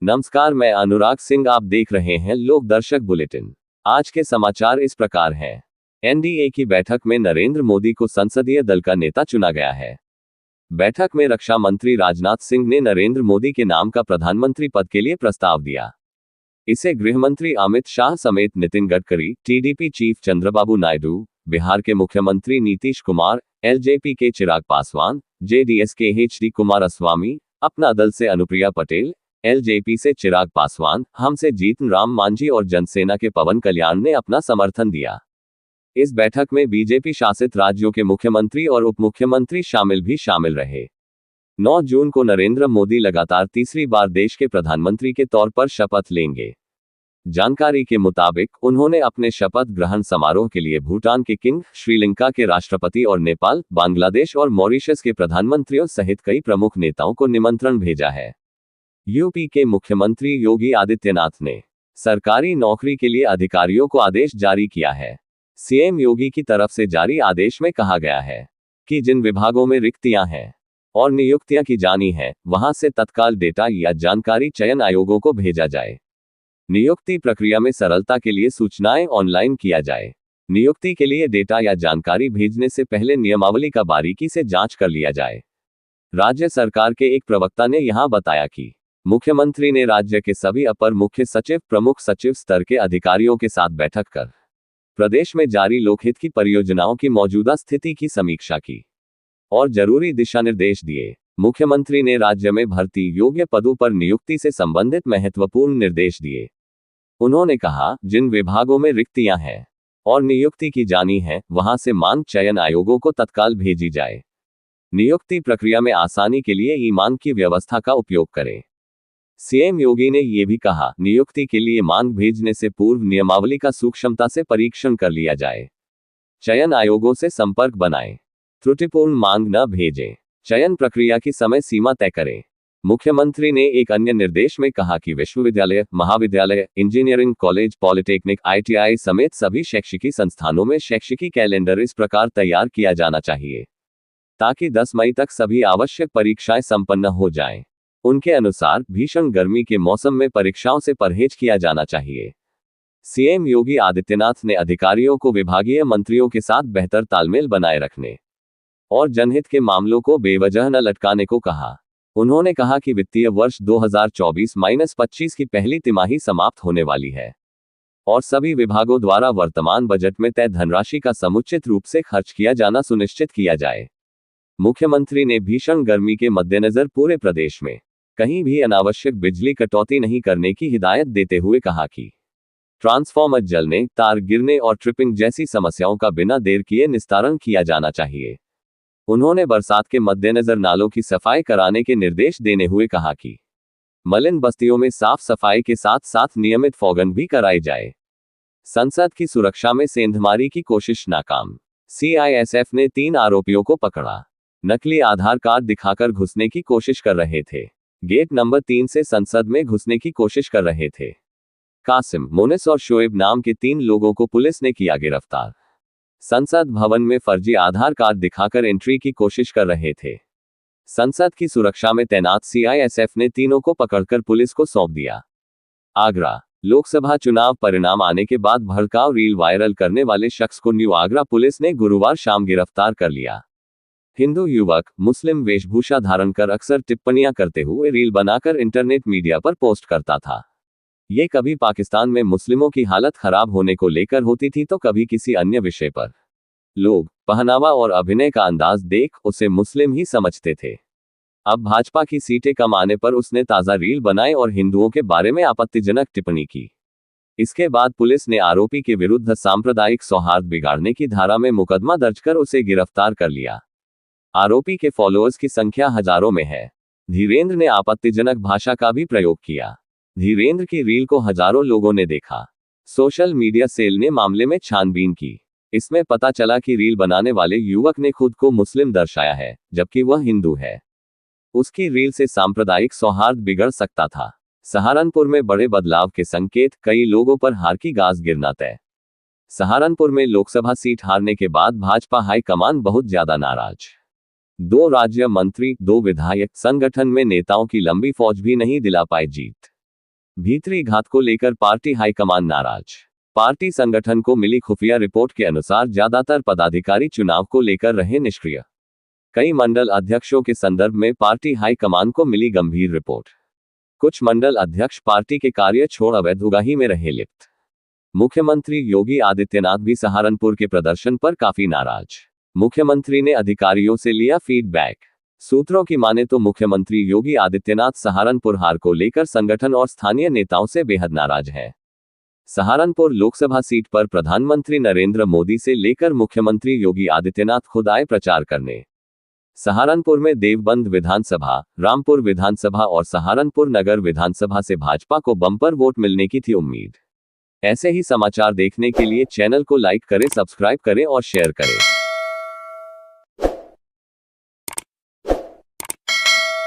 नमस्कार, मैं अनुराग सिंह। आप देख रहे हैं लोक दर्शक बुलेटिन। आज के समाचार इस प्रकार हैं। एनडीए की बैठक में नरेंद्र मोदी को संसदीय दल का नेता चुना गया है। बैठक में रक्षा मंत्री राजनाथ सिंह ने नरेंद्र मोदी के नाम का प्रधानमंत्री पद के लिए प्रस्ताव दिया। इसे गृहमंत्री अमित शाह समेत नितिन गडकरी, टीडीपी चीफ चंद्रबाबू नायडू, बिहार के मुख्यमंत्री नीतीश कुमार, एलजेपी के चिराग पासवान, जेडीएस के एचडी कुमारस्वामी, अपना दल से अनुप्रिया पटेल, एलजेपी से चिराग पासवान, हम से जीतन राम मांझी और जनसेना के पवन कल्याण ने अपना समर्थन दिया। इस बैठक में बीजेपी शासित राज्यों के मुख्यमंत्री और उप मुख्यमंत्री भी शामिल रहे। 9 जून को नरेंद्र मोदी लगातार तीसरी बार देश के प्रधानमंत्री के तौर पर शपथ लेंगे। जानकारी के मुताबिक उन्होंने अपने शपथ ग्रहण समारोह के लिए भूटान के किंग, श्रीलंका के राष्ट्रपति और नेपाल, बांग्लादेश और मॉरिशस के प्रधानमंत्रियों सहित कई प्रमुख नेताओं को निमंत्रण भेजा है। यूपी के मुख्यमंत्री योगी आदित्यनाथ ने सरकारी नौकरी के लिए अधिकारियों को आदेश जारी किया है। सीएम योगी की तरफ से जारी आदेश में कहा गया है कि जिन विभागों में रिक्तियां हैं और नियुक्तियां की जानी है, वहां से तत्काल डेटा या जानकारी चयन आयोगों को भेजा जाए। नियुक्ति प्रक्रिया में सरलता के लिए सूचनाएं ऑनलाइन किया जाए। नियुक्ति के लिए डेटा या जानकारी भेजने से पहले नियमावली का बारीकी से जांच कर लिया जाए। राज्य सरकार के एक प्रवक्ता ने यहां बताया कि मुख्यमंत्री ने राज्य के सभी अपर मुख्य सचिव, प्रमुख सचिव स्तर के अधिकारियों के साथ बैठक कर प्रदेश में जारी लोकहित की परियोजनाओं की मौजूदा स्थिति की समीक्षा की और जरूरी दिशा निर्देश दिए। मुख्यमंत्री ने राज्य में भर्ती योग्य पदों पर नियुक्ति से संबंधित महत्वपूर्ण निर्देश दिए। उन्होंने कहा, जिन विभागों में रिक्तियां हैं और नियुक्ति की जानी है, वहां से मांग चयन आयोगों को तत्काल भेजी जाए। नियुक्ति प्रक्रिया में आसानी के लिए ई मांग की व्यवस्था का उपयोग करें। सीएम योगी ने यह भी कहा, नियुक्ति के लिए मांग भेजने से पूर्व नियमावली का सूक्ष्मता से परीक्षण कर लिया जाए। चयन आयोगों से संपर्क बनाएं। त्रुटिपूर्ण मांग न भेजें। चयन प्रक्रिया की समय सीमा तय करें। मुख्यमंत्री ने एक अन्य निर्देश में कहा कि विश्वविद्यालय, महाविद्यालय, इंजीनियरिंग कॉलेज, पॉलिटेक्निक, आईटीआई समेत सभी शैक्षिकी संस्थानों में शैक्षिकी कैलेंडर इस प्रकार तैयार किया जाना चाहिए ताकि 10 मई तक सभी आवश्यक परीक्षाएं संपन्न हो जाएं। उनके अनुसार भीषण गर्मी के मौसम में परीक्षाओं से परहेज किया जाना चाहिए। सीएम योगी आदित्यनाथ ने अधिकारियों को विभागीय मंत्रियों के साथ बेहतर तालमेल बनाए रखने और जनहित के मामलों को बेवजह न लटकाने को कहा। उन्होंने कहा कि वित्तीय वर्ष 2024-25 की पहली तिमाही समाप्त होने वाली है और सभी विभागों द्वारा वर्तमान बजट में तय धनराशि का समुचित रूप से खर्च किया जाना सुनिश्चित किया जाए। मुख्यमंत्री ने भीषण गर्मी के मद्देनजर पूरे प्रदेश में कहीं भी अनावश्यक बिजली कटौती नहीं करने की हिदायत देते हुए कहा कि ट्रांसफार्मर जलने, तार गिरने और ट्रिपिंग जैसी समस्याओं का बिना देर किए निस्तारण किया जाना चाहिए। उन्होंने बरसात के मद्देनजर नालों की सफाई कराने के निर्देश देने हुए कहा कि मलिन बस्तियों में साफ सफाई के साथ साथ नियमित फॉगन भी कराई जाए। संसद की सुरक्षा में सेंधमारी की कोशिश नाकाम। सीआईएसएफ ने 3 आरोपियों को पकड़ा। नकली आधार कार्ड दिखाकर घुसने की कोशिश कर रहे थे। गेट नंबर 3 से संसद में घुसने की कोशिश कर रहे थे। कासिम, मोनिस और शोएब नाम के 3 लोगों को पुलिस ने किया गिरफ्तार। संसद भवन में फर्जी आधार कार्ड दिखाकर एंट्री की कोशिश कर रहे थे। संसद की सुरक्षा में तैनात सीआईएसएफ ने तीनों को पकड़कर पुलिस को सौंप दिया। आगरा लोकसभा चुनाव परिणाम आने के बाद भड़काऊ रील वायरल करने वाले शख्स को न्यू आगरा पुलिस ने गुरुवार शाम गिरफ्तार कर लिया। हिंदू युवक मुस्लिम वेशभूषा धारण कर अक्सर टिप्पणियां करते हुए रील बनाकर इंटरनेट मीडिया पर पोस्ट करता था। ये कभी पाकिस्तान में मुस्लिमों की हालत खराब होने को लेकर होती थी तो कभी किसी अन्य विषय पर। लोग पहनावा और अभिनय का अंदाज देख उसे मुस्लिम ही समझते थे। अब भाजपा की सीटें कम आने पर उसने ताजा रील बनाए और हिंदुओं के बारे में आपत्तिजनक टिप्पणी की। इसके बाद पुलिस ने आरोपी के विरुद्ध सांप्रदायिक सौहार्द बिगाड़ने की धारा में मुकदमा दर्ज कर उसे गिरफ्तार कर लिया। आरोपी के फॉलोअर्स की संख्या हजारों में है। धीरेंद्र ने आपत्तिजनक भाषा का भी प्रयोग किया। धीरेंद्र की रील को हजारों लोगों ने देखा। सोशल मीडिया सेल ने मामले में छानबीन की। इसमें पता चला कि रील बनाने वाले युवक ने खुद को मुस्लिम दर्शाया है, जबकि वह हिंदू है। उसकी रील से सांप्रदायिक सौहार्द बिगड़ सकता था। सहारनपुर में बड़े बदलाव के संकेत, कई लोगों पर हार की गाज गिरना तय। सहारनपुर में लोकसभा सीट हारने के बाद भाजपा हाईकमान बहुत ज्यादा नाराज। 2 राज्य मंत्री, 2 विधायक, संगठन में नेताओं की लंबी फौज भी नहीं दिला पाए जीत। भीतरी घात को लेकर पार्टी हाईकमान नाराज। पार्टी संगठन को मिली खुफिया रिपोर्ट के अनुसार ज्यादातर पदाधिकारी चुनाव को लेकर रहे निष्क्रिय। कई मंडल अध्यक्षों के संदर्भ में पार्टी हाईकमान को मिली गंभीर रिपोर्ट। कुछ मंडल अध्यक्ष पार्टी के कार्य छोड़ अवैध उगाही में रहे लिप्त। मुख्यमंत्री योगी आदित्यनाथ भी सहारनपुर के प्रदर्शन पर काफी नाराज। मुख्यमंत्री ने अधिकारियों से लिया फीडबैक। सूत्रों की माने तो मुख्यमंत्री योगी आदित्यनाथ सहारनपुर हार को लेकर संगठन और स्थानीय नेताओं से बेहद नाराज हैं। सहारनपुर लोकसभा सीट पर प्रधानमंत्री नरेंद्र मोदी से लेकर मुख्यमंत्री योगी आदित्यनाथ खुद आए प्रचार करने। सहारनपुर में देवबंद विधानसभा, रामपुर विधानसभा और सहारनपुर नगर विधानसभा से भाजपा को बम्पर वोट मिलने की थी उम्मीद। ऐसे ही समाचार देखने के लिए चैनल को लाइक करें, सब्सक्राइब करें और शेयर करें।